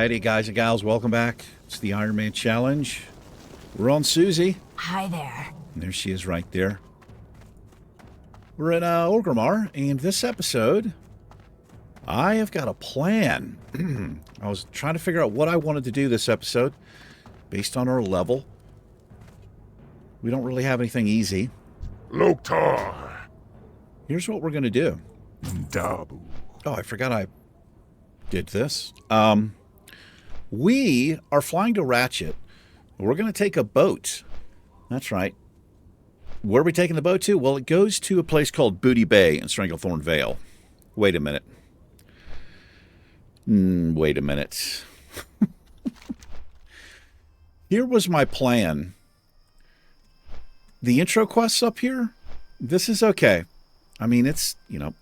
Alrighty, guys and gals, welcome back. It's the Iron Man Challenge. We're on Susie. Hi there. And there she is right there. We're in Orgrimmar, and this episode, I have got a plan. I was trying to figure out what I wanted to do this episode based on our level. We don't really have anything easy. Loktar. Here's what we're going to do. Dabu. Oh, I forgot I did this. We are flying to Ratchet. We're going to take a boat. That's right. Where are we taking the boat to? Well, it goes to a place called Booty Bay in Stranglethorn Vale. Wait a minute. Wait a minute. Here was my plan. The intro quest's up here. This is okay. I mean, it's, you know,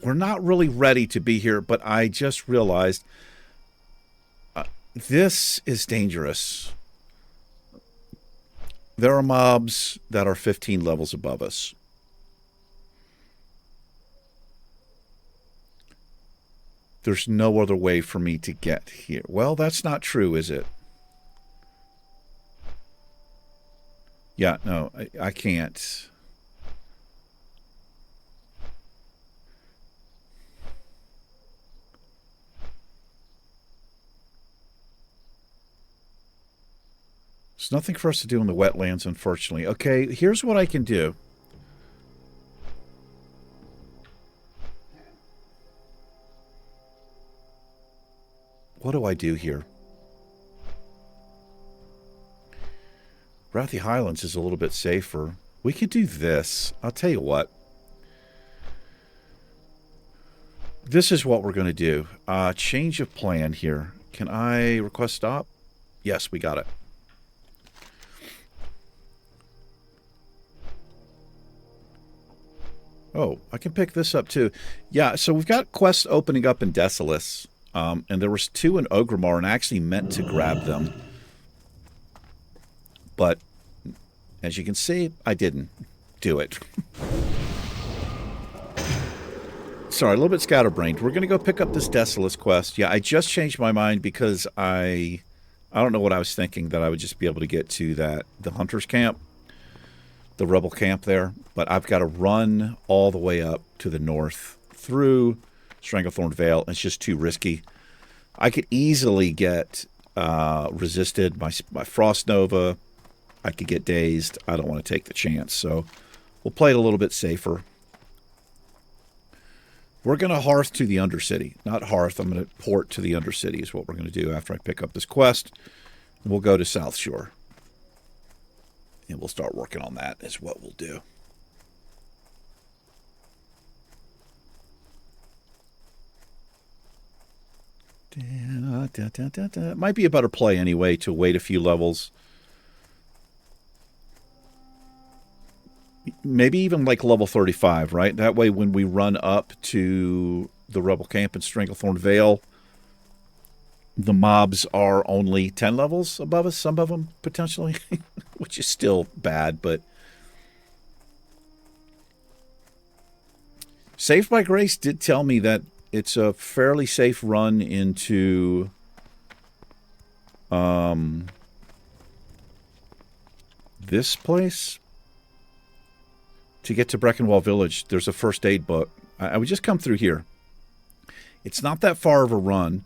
we're not really ready to be here, but I just realized this is dangerous. There are mobs that are 15 levels above us. There's no other way for me to get here. Well, that's not true, is it? Yeah, no, I can't. There's nothing for us to do in the wetlands, unfortunately. Okay, here's what I can do. What do I do here? Wrathy Highlands is a little bit safer. We could do this. I'll tell you what. This is what we're going to do. Change of plan here. Can I request stop? Yes, we got it. Oh, I can pick this up too. Yeah, so we've got quests opening up in Desolace. And there was 2 in Orgrimmar, and I actually meant to grab them. But, as you can see, I didn't do it. Sorry, a little bit scatterbrained. We're going to go pick up this Desolace quest. Yeah, I just changed my mind because I don't know what I was thinking, that I would just be able to get to the Hunter's Camp. The rebel camp there, but I've got to run all the way up to the north through Stranglethorn Vale. It's just too risky. I could easily get resisted by Frost Nova. I could get dazed. I don't want to take the chance, so we'll play it a little bit safer. We're going to hearth to the Undercity. Not hearth, I'm going to port to the Undercity is what we're going to do after I pick up this quest. We'll go to South Shore. And we'll start working on that is what we'll do. It might be a better play anyway to wait a few levels. Maybe even like level 35, right? That way when we run up to the Rebel Camp in Stranglethorn Vale, the mobs are only 10 levels above us, some of them, potentially, which is still bad, but... Saved by Grace did tell me that it's a fairly safe run into... this place? To get to Breckenwall Village, there's a first aid book. I would just come through here. It's not that far of a run.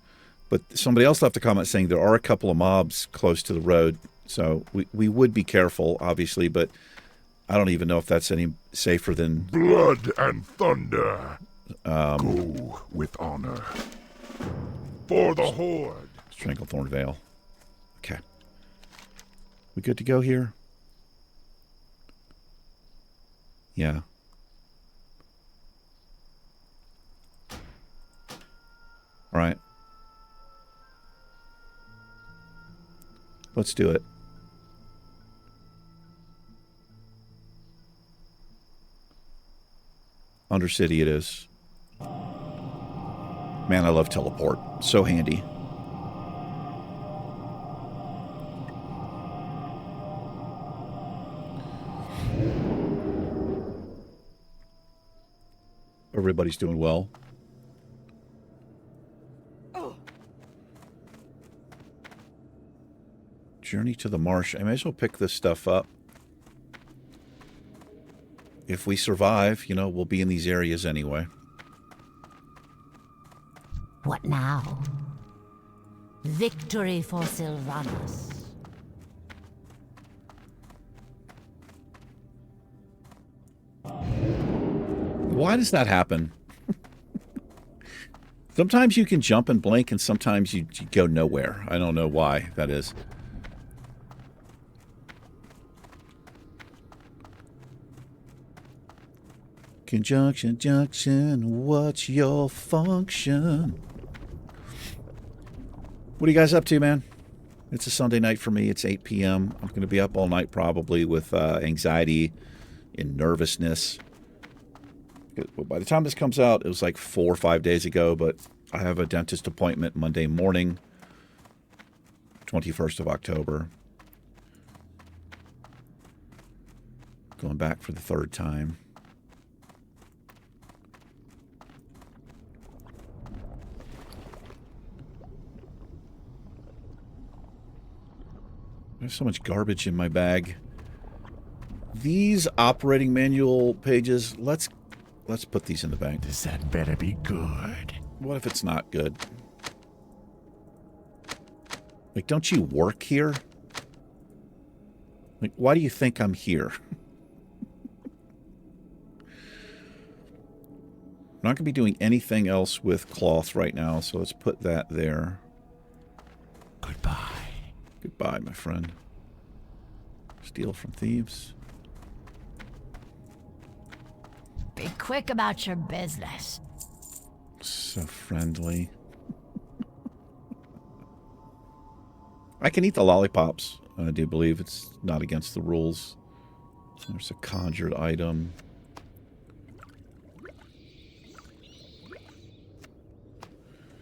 But somebody else left a comment saying there are a couple of mobs close to the road. So we would be careful, obviously, but I don't even know if that's any safer than... Blood and thunder. Go with honor. For the Horde. Stranglethorn Vale. Okay. We good to go here? Yeah. All right. Let's do it. Undercity it is. Man, I love teleport. So handy. Everybody's doing well. Journey to the marsh. I may as well pick this stuff up. If we survive, you know, we'll be in these areas anyway. What now? Victory for Sylvanas. Why does that happen? Sometimes you can jump and blink, and sometimes you go nowhere. I don't know why that is. Conjunction, junction, what's your function? What are you guys up to, man? It's a Sunday night for me. It's 8 p.m. I'm going to be up all night probably with anxiety and nervousness. By the time this comes out, it was like 4 or 5 days ago, but I have a dentist appointment Monday morning, 21st of October. Going back for the third time. There's so much garbage in my bag. These operating manual pages, let's put these in the bag. This had better be good. What if it's not good? Like, don't you work here? Like, why do you think I'm here? I'm not going to be doing anything else with cloth right now, so let's put that there. Goodbye. Goodbye, my friend. Steal from thieves. Be quick about your business. So friendly. I can eat the lollipops. I do believe it's not against the rules. There's a conjured item.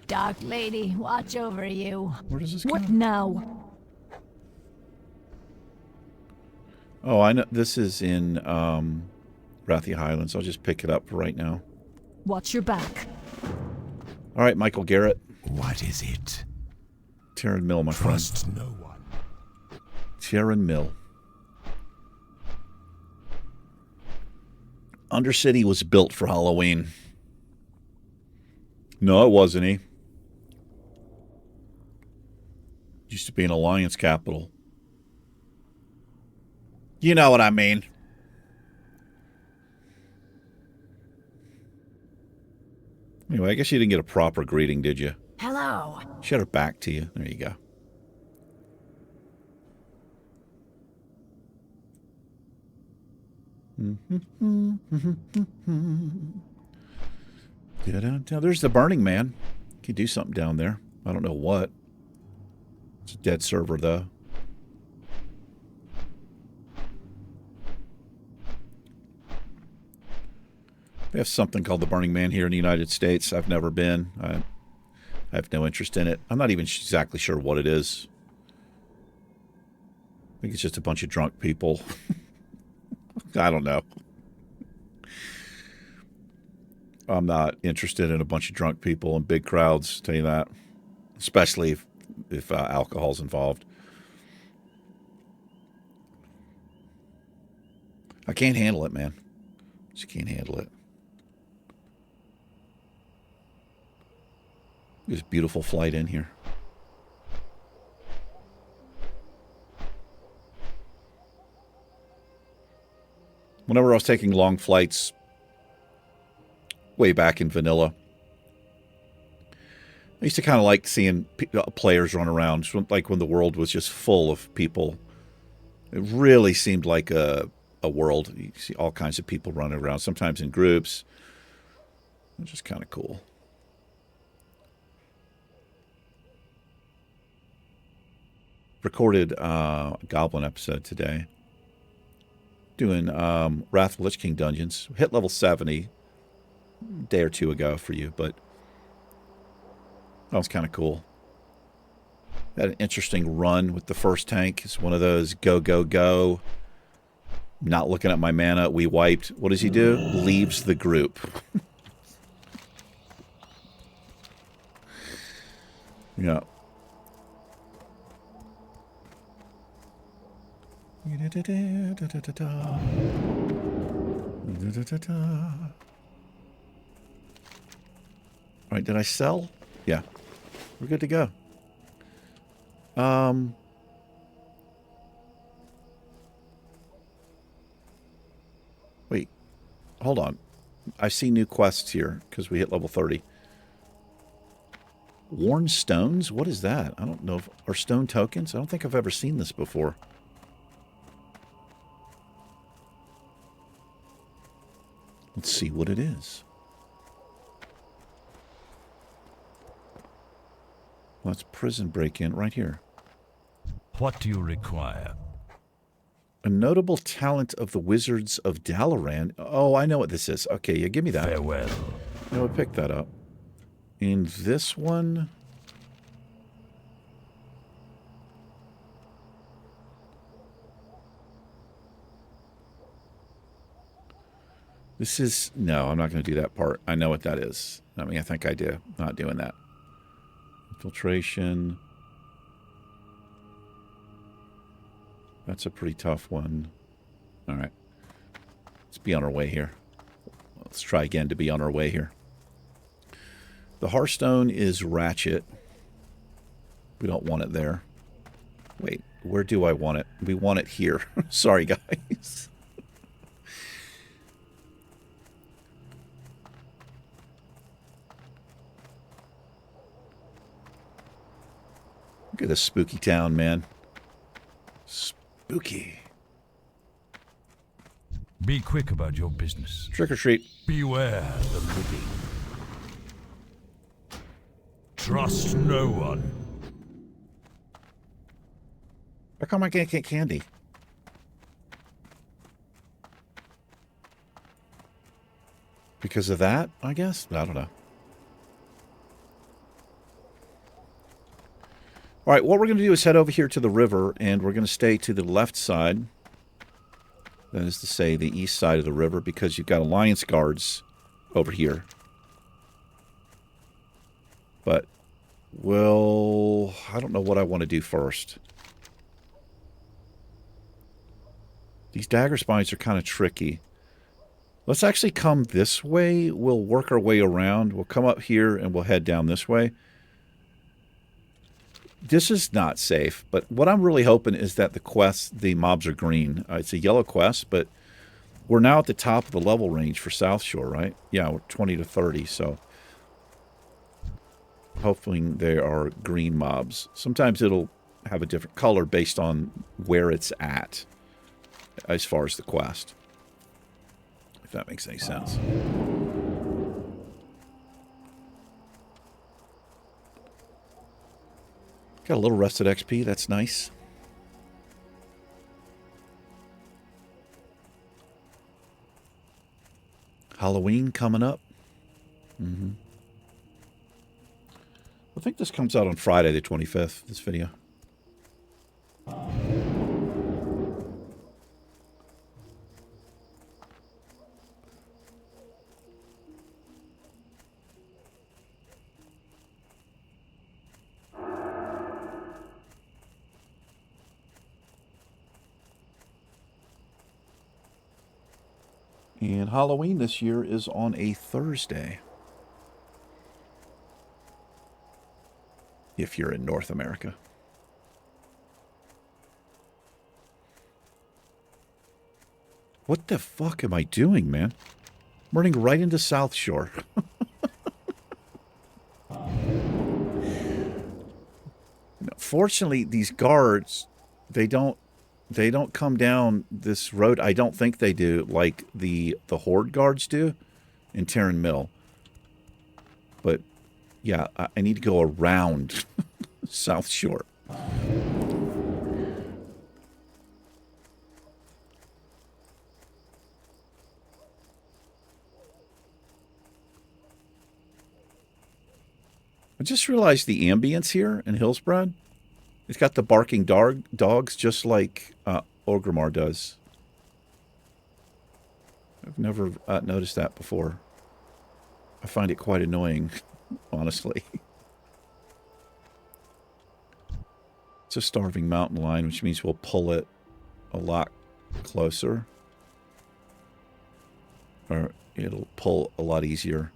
Dark Lady, watch over you. Where does this go? What now? Oh, I know. This is in Wrathy Highlands. I'll just pick it up right now. Watch your back. All right, Michael Garrett. What is it? Tauren Mill, my friend. Trust no one. Tauren Mill. Undercity was built for Halloween. No, it wasn't, he. Used to be an alliance capital. You know what I mean. Anyway, I guess you didn't get a proper greeting, did you? Hello. She had her back to you. There you go. There's the Burning Man. You can do something down there. I don't know what. It's a dead server, though. They have something called the Burning Man here in the United States. I've never been. I have no interest in it. I'm not even exactly sure what it is. I think it's just a bunch of drunk people. I don't know. I'm not interested in a bunch of drunk people and big crowds, tell you that. Especially if alcohol's involved. I can't handle it, man. Just can't handle it. There's a beautiful flight in here. Whenever I was taking long flights way back in vanilla, I used to kind of like seeing players run around, like when the world was just full of people. It really seemed like a world. You see all kinds of people running around, sometimes in groups. It was just kind of cool. Recorded a Goblin episode today. Doing Wrath of Lich King dungeons. Hit level 70 a day or two ago for you, but that was kind of cool. Had an interesting run with the first tank. It's one of those go, go, go. Not looking at my mana. We wiped. What does he do? Leaves the group. Yeah. All right, did I sell? Yeah. We're good to go. Wait. Hold on. I see new quests here because we hit level 30. Worn stones? What is that? I don't know. Are stone tokens? I don't think I've ever seen this before. Let's see what it is. Well, it's prison break-in right here. What do you require? A notable talent of the Wizards of Dalaran. Oh, I know what this is. Okay, yeah, give me that. Farewell. I would pick that up. In this one... This is... No, I'm not going to do that part. I know what that is. I mean, I think I do. Not doing that. Infiltration. That's a pretty tough one. All right. Let's be on our way here. Let's try again to be on our way here. The Hearthstone is Ratchet. We don't want it there. Wait, where do I want it? We want it here. Sorry, guys. Look at this spooky town, man. Spooky. Be quick about your business. Trick or treat. Beware the living. Trust no one. How come I can't get candy? Because of that, I guess? I don't know. All right, what we're going to do is head over here to the river, and we're going to stay to the left side. That is to say, the east side of the river, because you've got Alliance guards over here. But, well, I don't know what I want to do first. These dagger spines are kind of tricky. Let's actually come this way. We'll work our way around. We'll come up here, and we'll head down this way. This is not safe, but what I'm really hoping is that the mobs are green. It's a yellow quest, but we're now at the top of the level range for South Shore, right? Yeah, we're 20 to 30, so hopefully they are green mobs. Sometimes it'll have a different color based on where it's at as far as the quest, if that makes any sense. Got a little rested XP, that's nice. Halloween coming up. I think this comes out on Friday the 25th, this video. And Halloween this year is on a Thursday. If you're in North America. What the fuck am I doing, man? I'm running right into South Shore. Fortunately, these guards, they don't come down this road. I don't think they do, like the Horde guards do in Terran Mill. But, yeah, I need to go around South Shore. I just realized the ambience here in Hillsbrad. It's got the barking dogs just like Orgrimmar does. I've never noticed that before. I find it quite annoying, honestly. It's a starving mountain lion, which means we'll pull it. a lot closer. Or it'll pull a lot easier.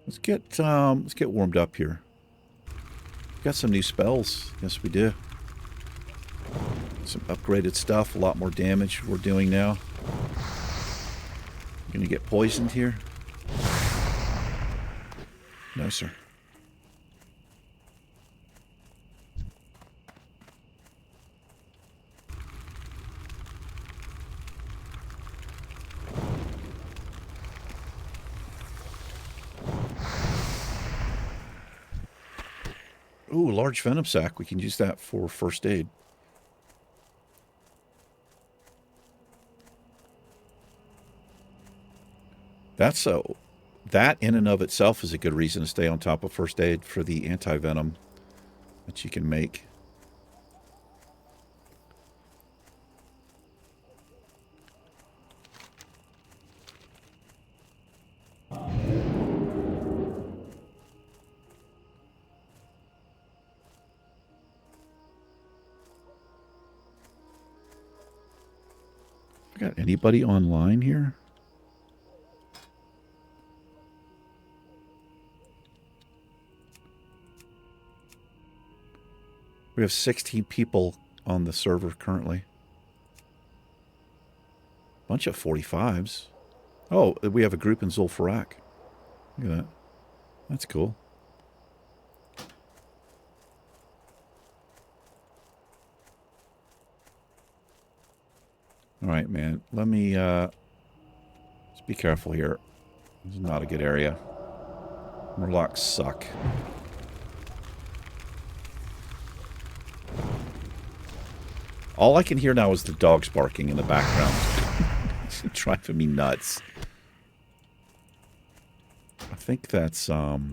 Let's get warmed up here. Got some new spells. Yes, we do. Some upgraded stuff. A lot more damage we're doing now. Gonna get poisoned here? No, sir. Ooh, large venom sac. We can use that for first aid. That in and of itself is a good reason to stay on top of first aid for the anti-venom that you can make. Got anybody online here? We have 16 people on the server currently. Bunch of 45s. Oh, we have a group in Zul'Farrak. Look at that. That's cool. All right, man. Let me let's be careful here. This is not a good area. Murlocs suck. All I can hear now is the dogs barking in the background. It's driving me nuts. I think that's ambience.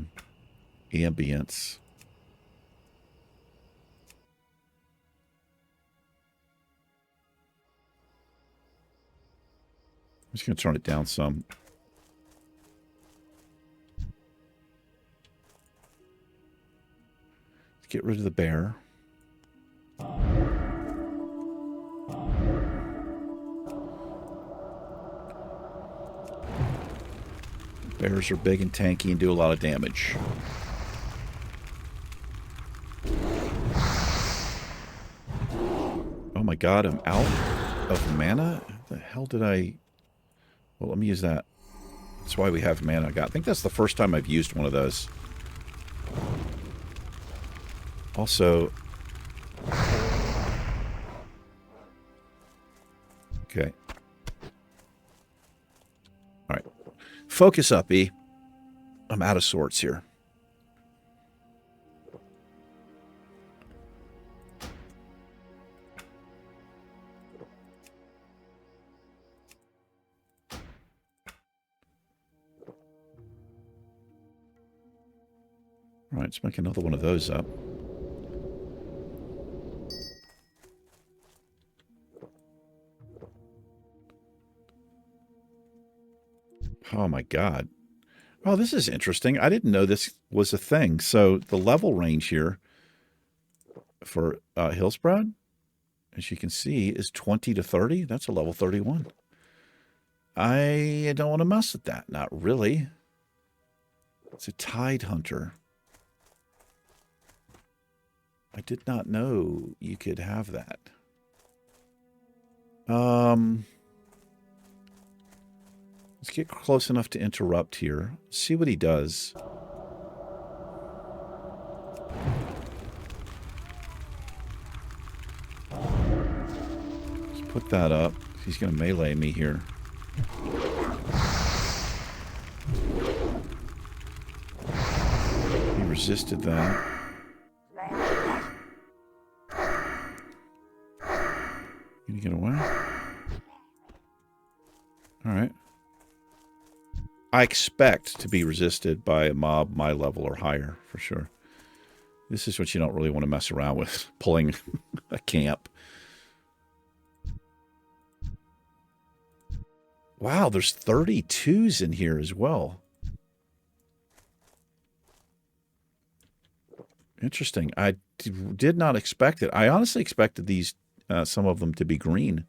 I'm just going to turn it down some. Let's get rid of the bear. Bears are big and tanky and do a lot of damage. Oh my god, I'm out of mana? The hell did I... Well, let me use that. That's why we have mana. I think that's the first time I've used one of those. Also... Okay. Alright. Focus up, E. I'm out of sorts here. All right, let's make another one of those up. Oh my god. Oh, this is interesting. I didn't know this was a thing. So the level range here for Hillsbrad, as you can see, is 20 to 30. That's a level 31. I don't want to mess with that. Not really. It's a Tide Hunter. I did not know you could have that. Let's get close enough to interrupt here. See what he does. Let's put that up. He's going to melee me here. He resisted that. Can you get away? All right. I expect to be resisted by a mob my level or higher, for sure. This is what you don't really want to mess around with, pulling a camp. Wow, there's 32s in here as well. Interesting. I did not expect it. I honestly expected these, some of them to be green.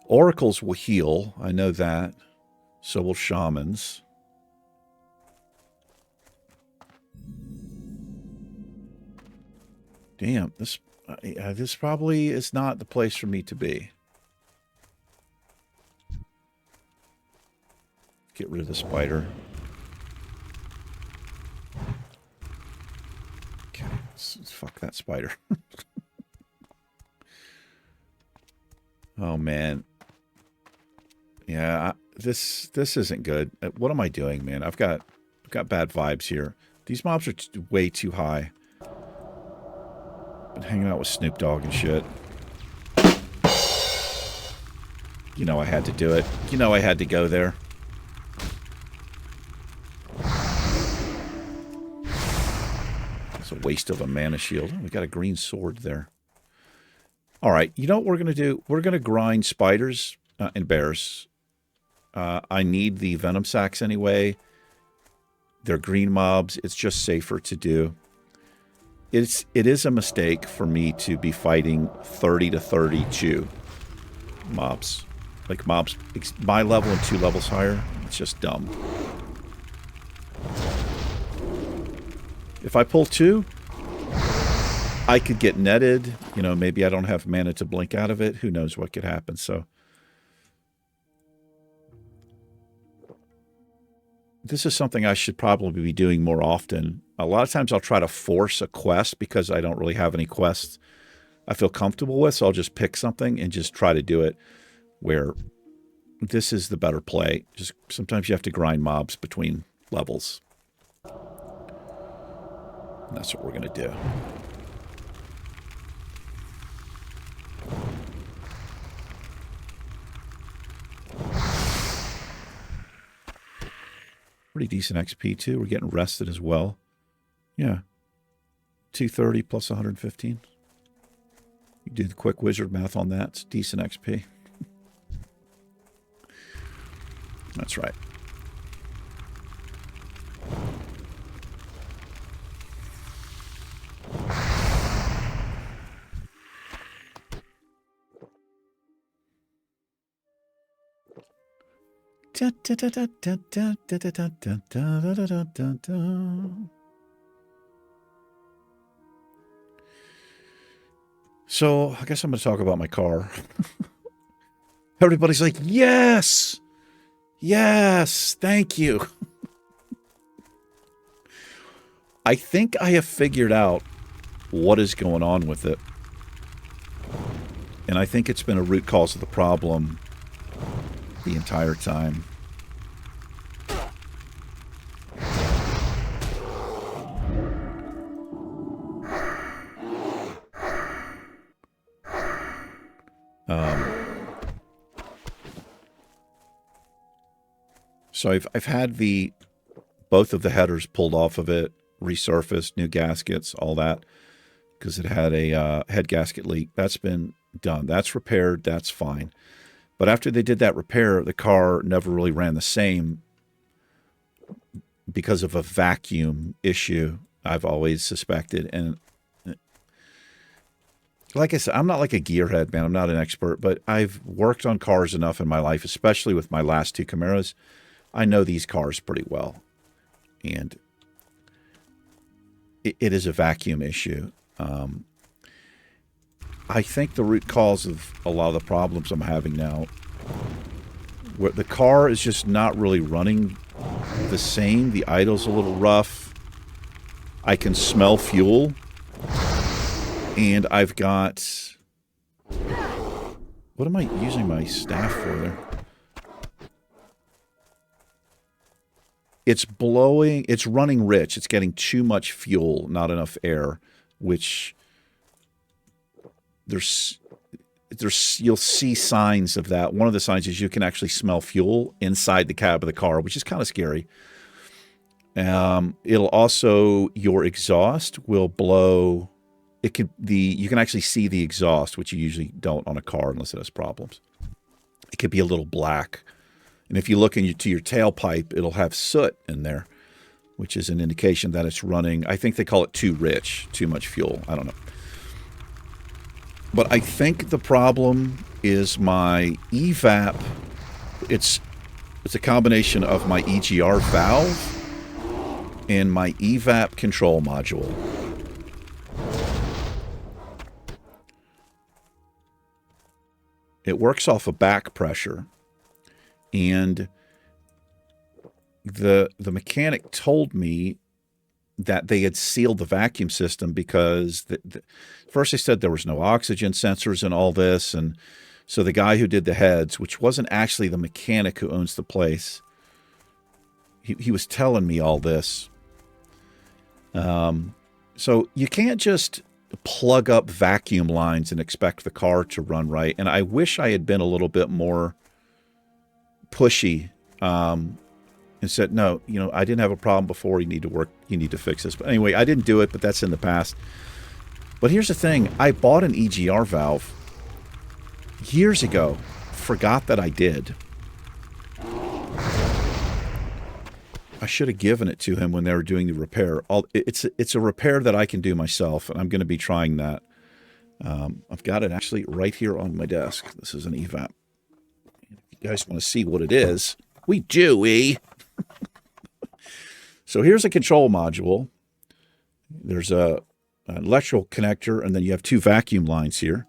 Oracles will heal. I know that. So will shamans. Damn, this probably is not the place for me to be. Get rid of the spider. Okay, fuck that spider. Oh man. Yeah, this isn't good. What am I doing, man? I've got bad vibes here. These mobs are way too high. Been hanging out with Snoop Dogg and shit. You know I had to do it. You know I had to go there. It's a waste of a mana shield. Oh, we got a green sword there. All right, you know what we're going to do? We're going to grind spiders and bears. I need the venom sacks anyway. They're green mobs. It's just safer to do. It is a mistake for me to be fighting 30 to 32 mobs. Like mobs my level and 2 levels higher. It's just dumb. If I pull 2, I could get netted. You know, maybe I don't have mana to blink out of it. Who knows what could happen. So this is something I should probably be doing more often. A lot of times I'll try to force a quest because I don't really have any quests I feel comfortable with. So I'll just pick something and just try to do it, where this is the better play. Just sometimes you have to grind mobs between levels. And that's what we're going to do. Pretty decent XP too. We're getting rested as well. Yeah. 230 plus 115. You do the quick wizard math on that. It's decent XP. That's right. So, I guess I'm going to talk about my car. Everybody's like, yes! Yes! Thank you! I think I have figured out what is going on with it. And I think it's been a root cause of the problem the entire time. So I've had both of the headers pulled off of it, resurfaced, new gaskets, all that, because it had a head gasket leak. That's been done. That's repaired. That's fine. But after they did that repair, the car never really ran the same because of a vacuum issue, I've always suspected. And like I said, I'm not like a gearhead, man. I'm not an expert, but I've worked on cars enough in my life, especially with my last 2 Camaros. I know these cars pretty well. And it is a vacuum issue. I think the root cause of a lot of the problems I'm having now, where the car is just not really running the same. The idle's a little rough. I can smell fuel. And I've got... What am I using my staff for there? It's blowing... It's running rich. It's getting too much fuel, not enough air, which... There's you'll see signs of that. One of the signs is you can actually smell fuel inside the cab of the car, which is kind of scary. It'll also, your exhaust will blow. You can actually see the exhaust, which you usually don't on a car unless it has problems. it could be a little black. And if you look into your tailpipe, it'll have soot in there, which is an indication that it's running. I think they call it too rich, too much fuel. I don't know. But I think the problem is my evap. It's a combination of my EGR valve and my evap control module. It works off of back pressure, and the mechanic told me that they had sealed the vacuum system because first they said there was no oxygen sensors and all this, and so the guy who did the heads, which wasn't actually the mechanic who owns the place, he was telling me all this. So you can't just plug up vacuum lines and expect the car to run right. And I wish I had been a little bit more pushy and said, no, you know, I didn't have a problem before. You need to fix this. But anyway, I didn't do it, but that's in the past. But here's the thing. I bought an EGR valve years ago. Forgot that I did. I should have given it to him when they were doing the repair. It's a repair that I can do myself, and I'm going to be trying that. I've got it actually right here on my desk. This is an evap. If you guys want to see what it is, we do, So here's a control module. There's an electrical connector, and then you have two vacuum lines here.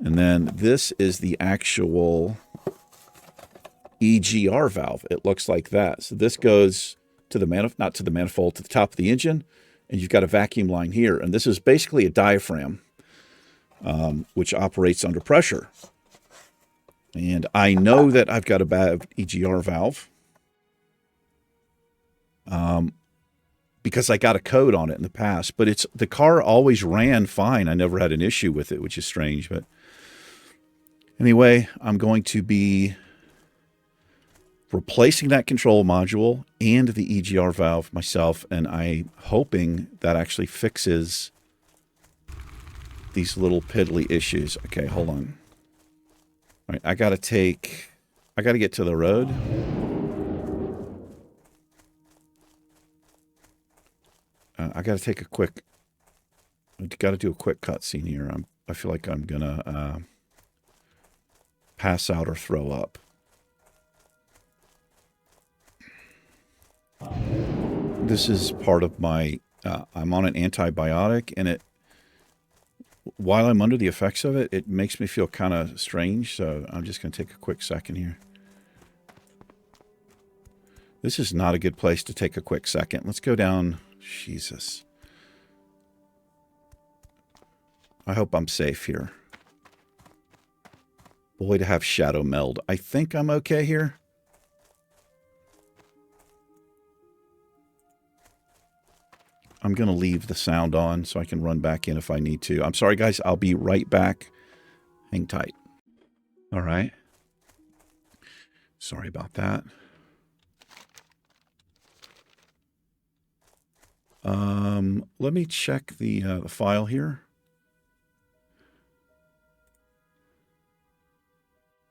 And then this is the actual EGR valve. It looks like that. So this goes to the not to the manifold, to the top of the engine, and you've got a vacuum line here. And this is basically a diaphragm, which operates under pressure. And I know that I've got a bad EGR valve because I got a code on it in the past. But the car always ran fine. I never had an issue with it, which is strange. But anyway, I'm going to be replacing that control module and the EGR valve myself, and I'm hoping that actually fixes these little piddly issues. Okay, hold on. All right, I got to get to the road. I got to do a quick cutscene here. I feel like I'm gonna pass out or throw up. This is part of my, I'm on an antibiotic, and while I'm under the effects of it, it makes me feel kind of strange, so I'm just going to take a quick second here. This is not a good place to take a quick second. Let's go down. Jesus. I hope I'm safe here. Boy, to have shadow meld. I think I'm okay here. I'm going to leave the sound on so I can run back in if I need to. I'm sorry, guys. I'll be right back. Hang tight. All right. Sorry about that. Let me check the file here.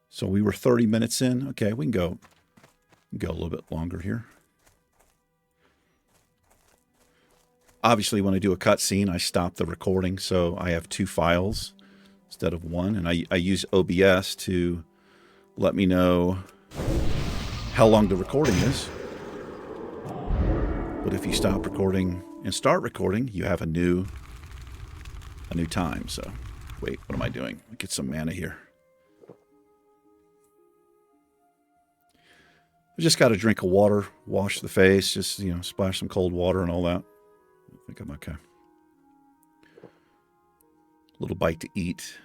So we were 30 minutes in. Okay, we can go a little bit longer here. Obviously, when I do a cutscene, I stop the recording, so I have two files instead of one, and I use OBS to let me know how long the recording is. But if you stop recording and start recording, you have a new time. So, wait, what am I doing? Get some mana here. I just got a drink of water, wash the face, just, you know, splash some cold water and all that. I think I'm okay. A little bite to eat.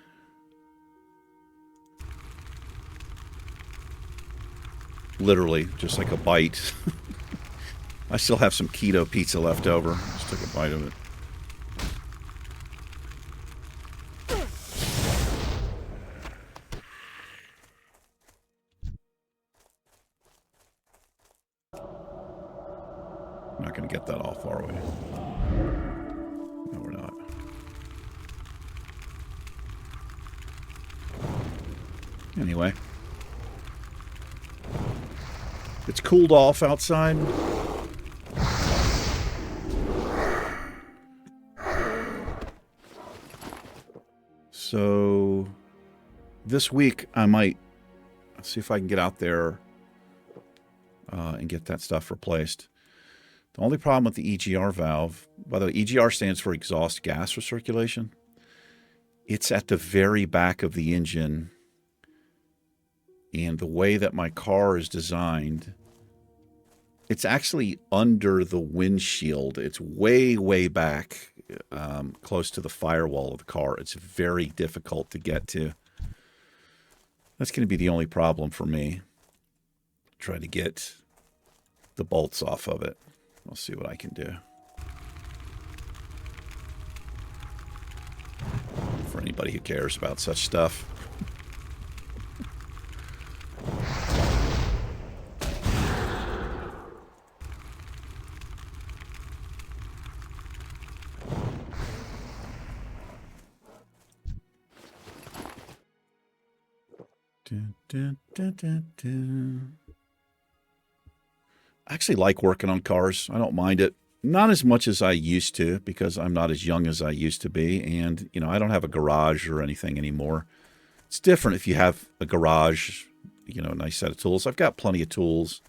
Literally, just like a bite. I still have some keto pizza left over. Just took a bite of it. I'm not going to get that all far away. No, we're not. Anyway. It's cooled off outside. So this week I might see if I can get out there and get that stuff replaced. The only problem with the EGR valve, by the way, EGR stands for exhaust gas recirculation. It's at the very back of the engine. And the way that my car is designed, it's actually under the windshield. It's way, way back, close to the firewall of the car. It's very difficult to get to. That's going to be the only problem for me. Try to get the bolts off of it. I'll see what I can do. For anybody who cares about such stuff. I actually like working on cars. I don't mind it. Not as much as I used to, because I'm not as young as I used to be. And, you know, I don't have a garage or anything anymore. It's different if you have a garage, you know, a nice set of tools. I've got plenty of tools,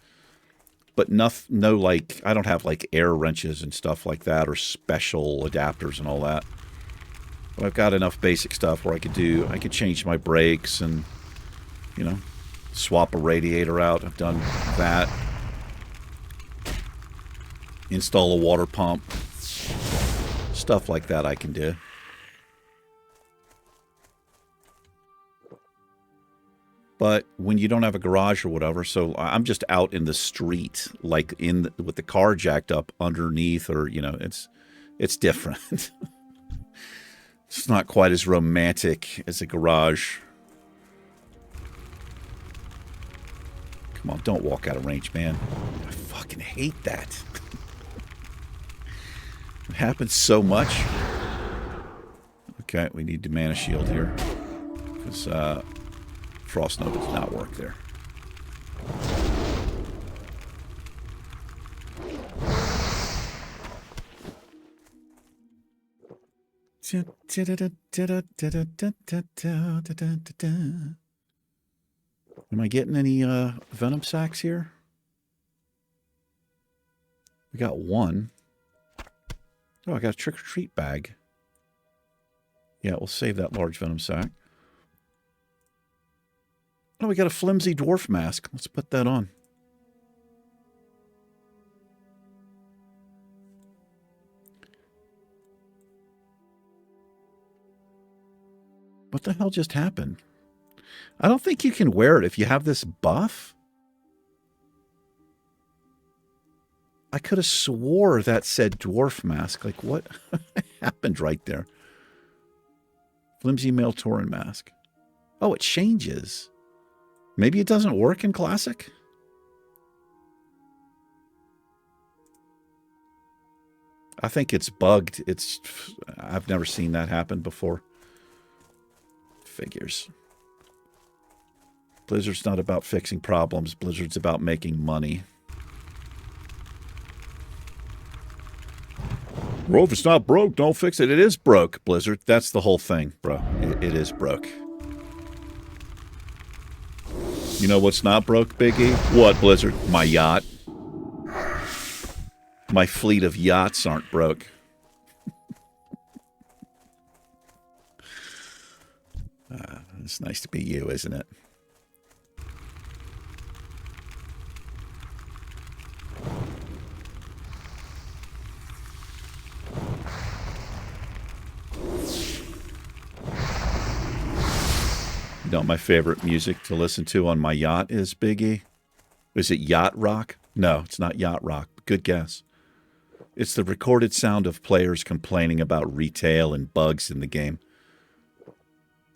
but no, like, I don't have like air wrenches and stuff like that, or special adapters and all that. But I've got enough basic stuff where I could change my brakes and, you know, swap a radiator out. I've done that. Install a water pump. Stuff like that I can do. But when you don't have a garage or whatever, so I'm just out in the street, like with the car jacked up underneath, or, you know, it's different. It's not quite as romantic as a garage. Come on, don't walk out of range, man. I fucking hate that. It happens so much. Okay, we need to man a shield here. Because Frost Nova does not work there. Am I getting any venom sacks here? We got one. Oh, I got a trick-or-treat bag. Yeah, we'll save that large venom sack. Oh, we got a flimsy dwarf mask. Let's put that on. What the hell just happened? I don't think you can wear it if you have this buff. I could have swore that said dwarf mask. Like, what happened right there? Flimsy male Tauren mask. Oh, it changes. Maybe it doesn't work in Classic? I think it's bugged. I've never seen that happen before. Figures. Blizzard's not about fixing problems. Blizzard's about making money. Well, if it's not broke, don't fix it. It is broke, Blizzard. That's the whole thing, bro. It is broke. You know what's not broke, Big E? What, Blizzard? My yacht. My fleet of yachts aren't broke. It's nice to be you, isn't it? You know what my favorite music to listen to on my yacht is, Biggie? Is it yacht rock? No, it's not yacht rock. Good guess. It's the recorded sound of players complaining about retail and bugs in the game.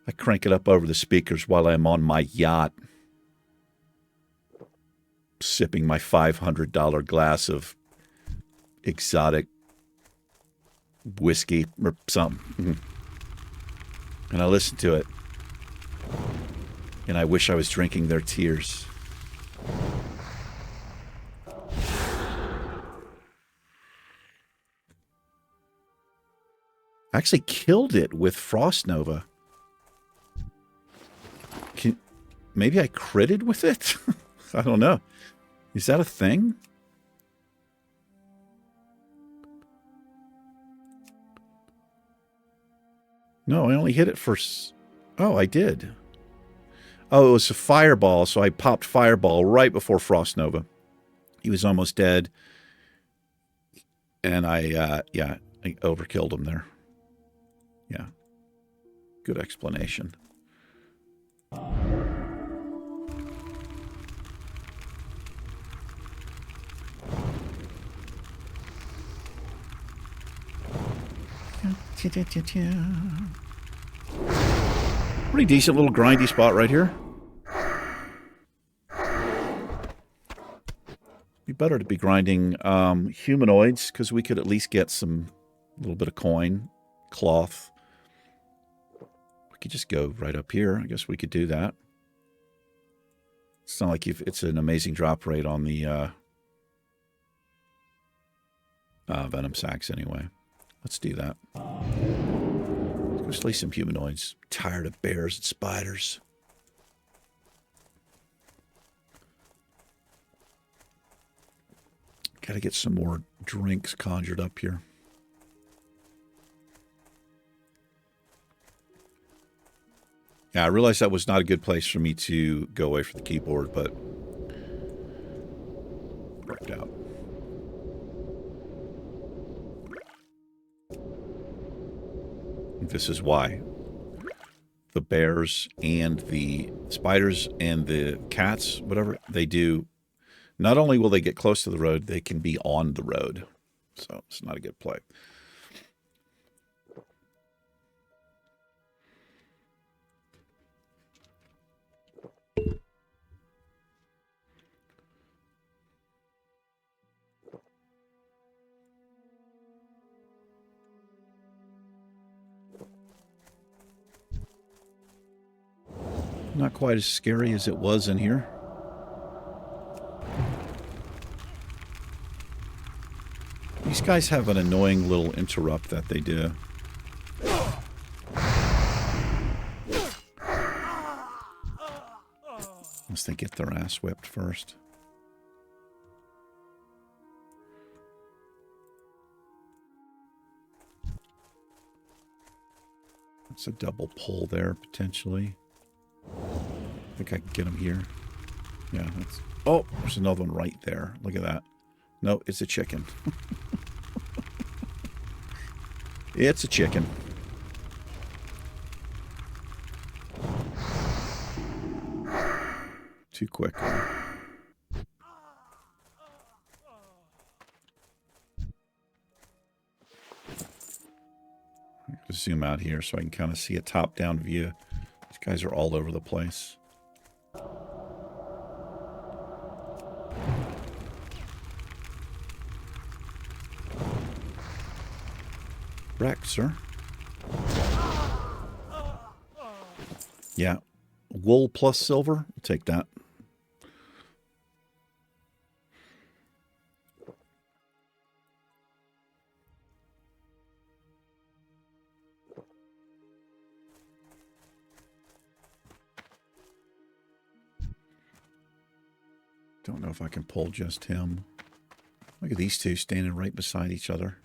I crank it up over the speakers while I'm on my yacht, sipping my $500 glass of exotic whiskey or something. And I listen to it. And I wish I was drinking their tears. I actually killed it with Frost Nova. Maybe I critted with it? I don't know. Is that a thing? No, I only hit it for... Oh, I did. Oh, it was a fireball, so I popped fireball right before Frost Nova. He was almost dead. And I overkilled him there. Yeah. Good explanation. Pretty decent little grindy spot right here. Be better to be grinding humanoids, because we could at least get some little bit of coin, cloth. We could just go right up here. I guess we could do that. It's not like it's an amazing drop rate on the venom sacks anyway. Let's do that. Let's go slay some humanoids. I'm tired of bears and spiders. Gotta get some more drinks conjured up here. Yeah, I realized that was not a good place for me to go away from the keyboard, but worked out. This is why the bears and the spiders and the cats, whatever they do, not only will they get close to the road, they can be on the road. So it's not a good play. Not quite as scary as it was in here. These guys have an annoying little interrupt that they do. Unless they get their ass whipped first. That's a double pull there, potentially. I think I can get him here. Yeah, that's... Oh, there's another one right there. Look at that. No, it's a chicken. It's a chicken. Too quick. Zoom out here so I can kind of see a top-down view. These guys are all over the place. Wreck, sir. Yeah. Wool plus silver. We'll take that. Don't know if I can pull just him. Look at these two standing right beside each other.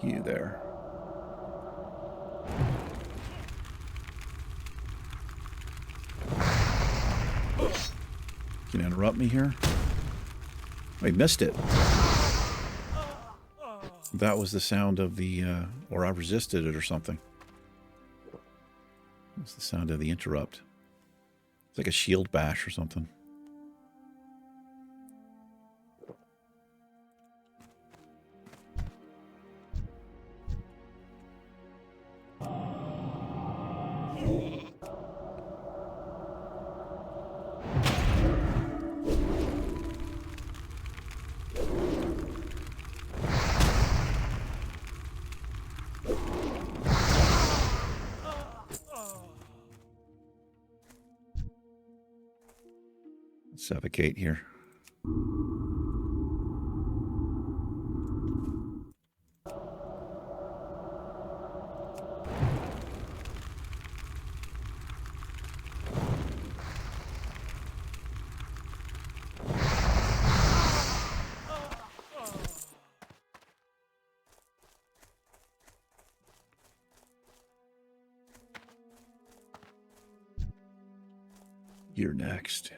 You there. Can you interrupt me here? Oh, he missed it. That was the sound of the, or I resisted it or something. That's the sound of the interrupt. It's like a shield bash or something. Suffocate here. You're next.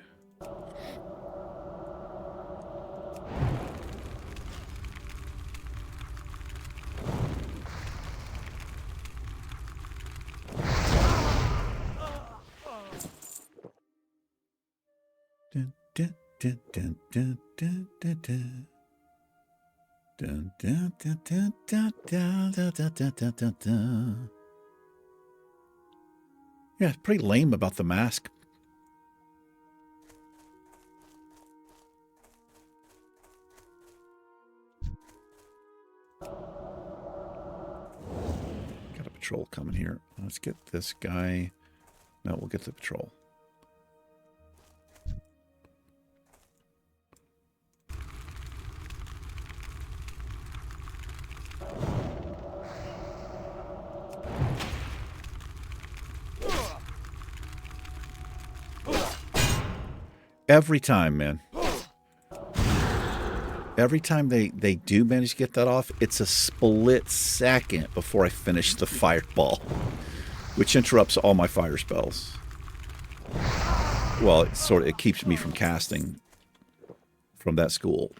Dun, dun, dun, dun, dun, dun, dun, dun. Dun, dun, dun, dun, dun, dun, dun, dun, dun, dun, dun, dun. Yeah, it's pretty lame about the mask. Got a patrol coming here. Let's get this guy. No, we'll get the patrol. Every time, man. Every time they do manage to get that off, it's a split second before I finish the fireball, which interrupts all my fire spells. Well, it keeps me from casting from that school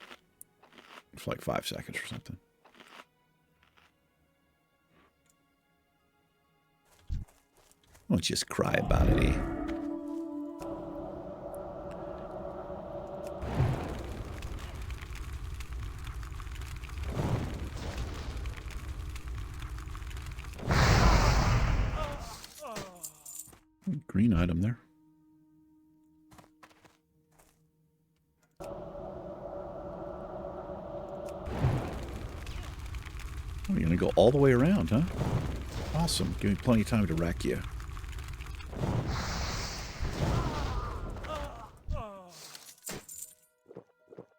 for like 5 seconds or something. Don't just cry about it, eh? Green item there. Oh, you're going to go all the way around, huh? Awesome. Give me plenty of time to wreck you.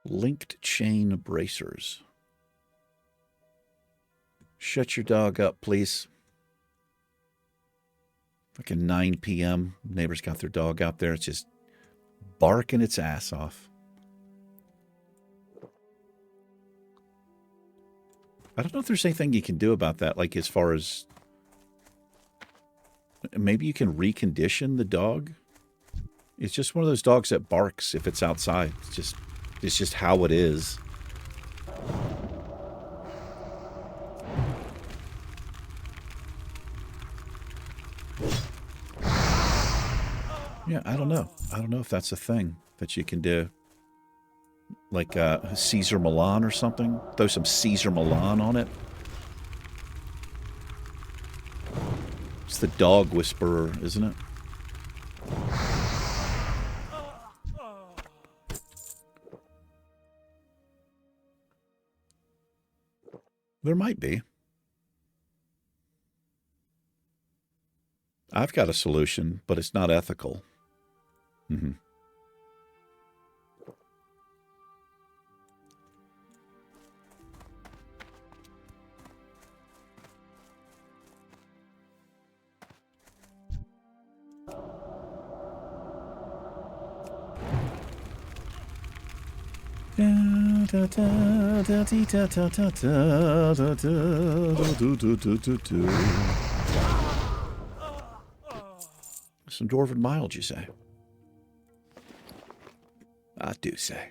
Linked chain bracers. Shut your dog up, please. Fucking 9 p.m. Neighbors got their dog out there. It's just barking its ass off. I don't know if there's anything you can do about that, like as far as maybe you can recondition the dog. It's just one of those dogs that barks if it's outside. It's just how it is. Yeah, I don't know. I don't know if that's a thing that you can do. Like Caesar Milan or something. Throw some Caesar Milan on it. It's the dog whisperer, isn't it? There might be. I've got a solution, but it's not ethical. Mm-hmm. Some dwarven mild, you say? I do say.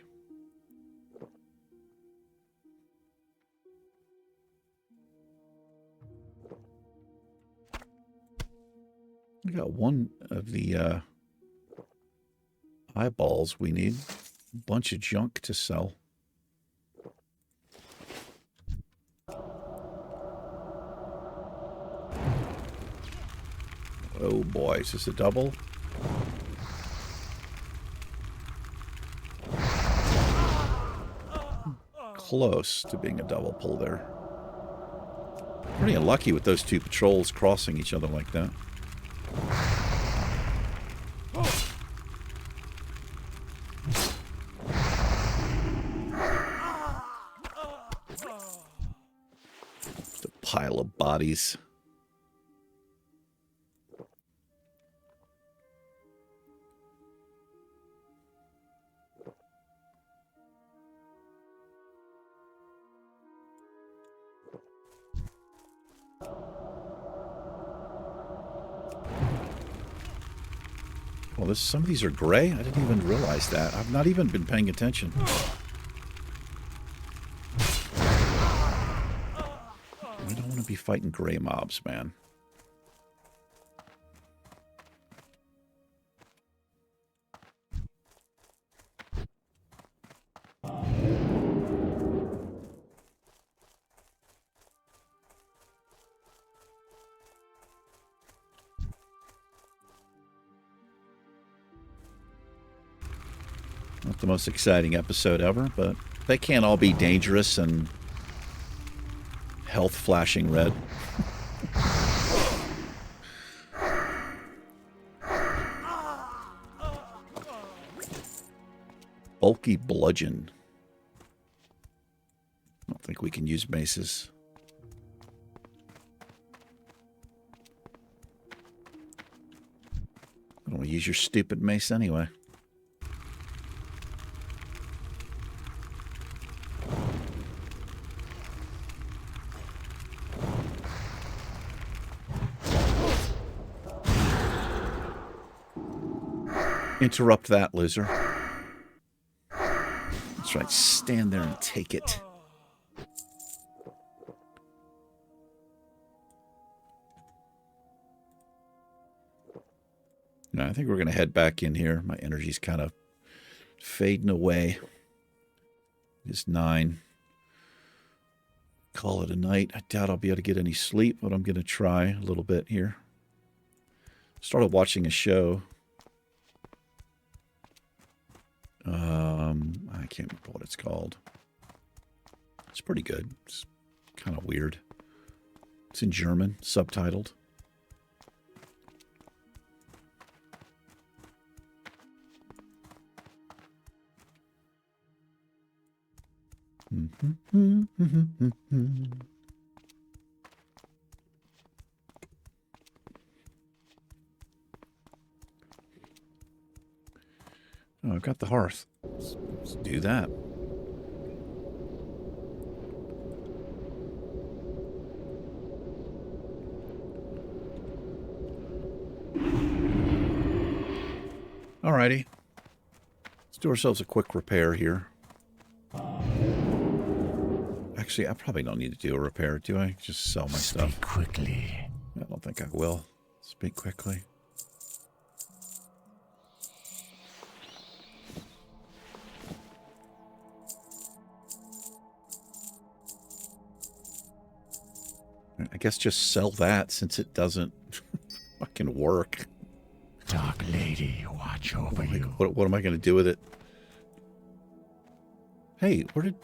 We got one of the eyeballs we need. A bunch of junk to sell. Oh boy, is this a double? Close to being a double pull there. Pretty unlucky with those two patrols crossing each other like that. pile of bodies. Well, some of these are gray. I didn't even realize that. I've not even been paying attention. I don't want to be fighting gray mobs, man. Not the most exciting episode ever, but they can't all be dangerous and health flashing red. Bulky bludgeon. I don't think we can use maces. I don't want to use your stupid mace anyway. Interrupt that, loser. That's right. Stand there and take it. No, I think we're going to head back in here. My energy's kind of fading away. It's 9. Call it a night. I doubt I'll be able to get any sleep, but I'm going to try a little bit here. Started watching a show. I can't remember what it's called. It's pretty good. It's kind of weird. It's in German, subtitled. Oh, I've got the hearth. Let's do that. Alrighty. Let's do ourselves a quick repair here. Actually, I probably don't need to do a repair, do I? Just sell my stuff. Speak quickly. I don't think I will. Speak quickly. I guess just sell that since it doesn't fucking work. Dark Lady, watch over you. What am I going to do with it? Hey, where did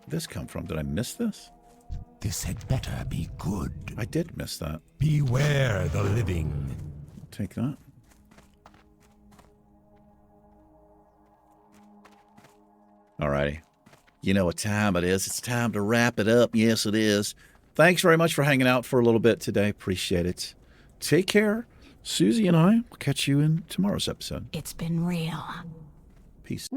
this come from? Did I miss this? This had better be good. I did miss that. Beware the living. I'll take that. Alrighty. You know what time it is. It's time to wrap it up. Yes, it is. Thanks very much for hanging out for a little bit today. Appreciate it. Take care. Susie and I will catch you in tomorrow's episode. It's been real. Peace.